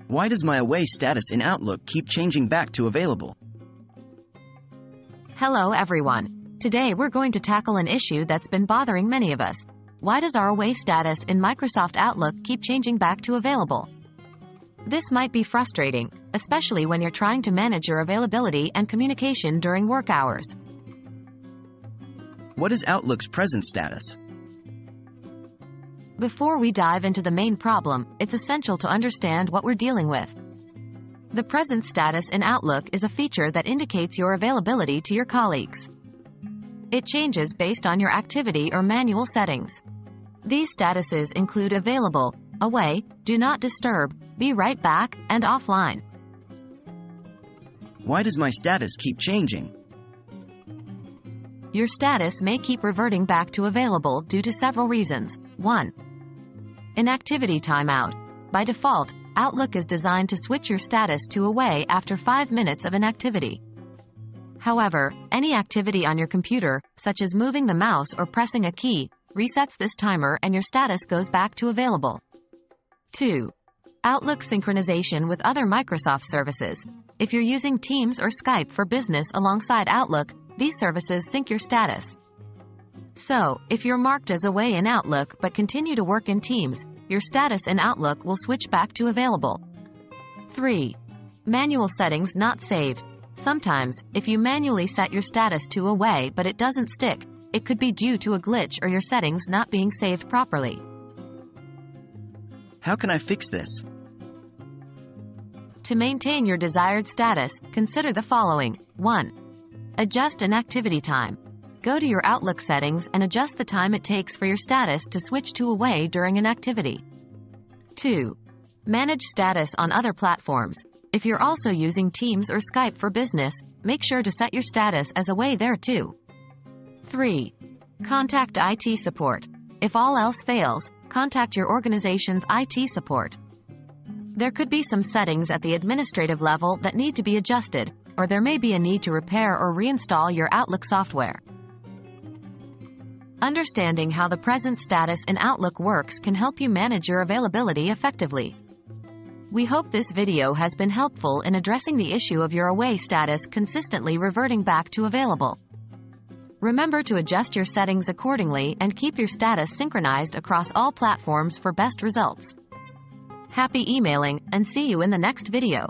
Why does my away status in Outlook keep changing back to available? Hello everyone. Today we're going to tackle an issue that's been bothering many of us. Why does our away status in Microsoft Outlook keep changing back to available? This might be frustrating, especially when you're trying to manage your availability and communication during work hours. What is Outlook's present status? Before we dive into the main problem, it's essential to understand what we're dealing with. The present status in Outlook is a feature that indicates your availability to your colleagues. It changes based on your activity or manual settings. These statuses include available, away, do not disturb, be right back, and offline. Why does my status keep changing? Your status may keep reverting back to available due to several reasons. 1. Inactivity timeout. By default, Outlook is designed to switch your status to away after 5 minutes of inactivity. However, any activity on your computer, such as moving the mouse or pressing a key, resets this timer and your status goes back to available. 2. Outlook synchronization with other Microsoft services. If you're using Teams or Skype for business alongside Outlook, these services sync your status. So, if you're marked as away in Outlook but continue to work in Teams, your status in Outlook will switch back to available. 3. Manual settings not saved. Sometimes, if you manually set your status to away but it doesn't stick, it could be due to a glitch or your settings not being saved properly. How can I fix this? To maintain your desired status, consider the following. 1. Adjust inactivity time. Go to your Outlook settings and adjust the time it takes for your status to switch to away during an activity. 2. Manage status on other platforms. If you're also using Teams or Skype for business, make sure to set your status as away there too. 3. Contact IT support. If all else fails, contact your organization's IT support. There could be some settings at the administrative level that need to be adjusted, or there may be a need to repair or reinstall your Outlook software. Understanding how the present status in Outlook works can help you manage your availability effectively. We hope this video has been helpful in addressing the issue of your away status consistently reverting back to available. Remember to adjust your settings accordingly and keep your status synchronized across all platforms for best results. Happy emailing, and see you in the next video.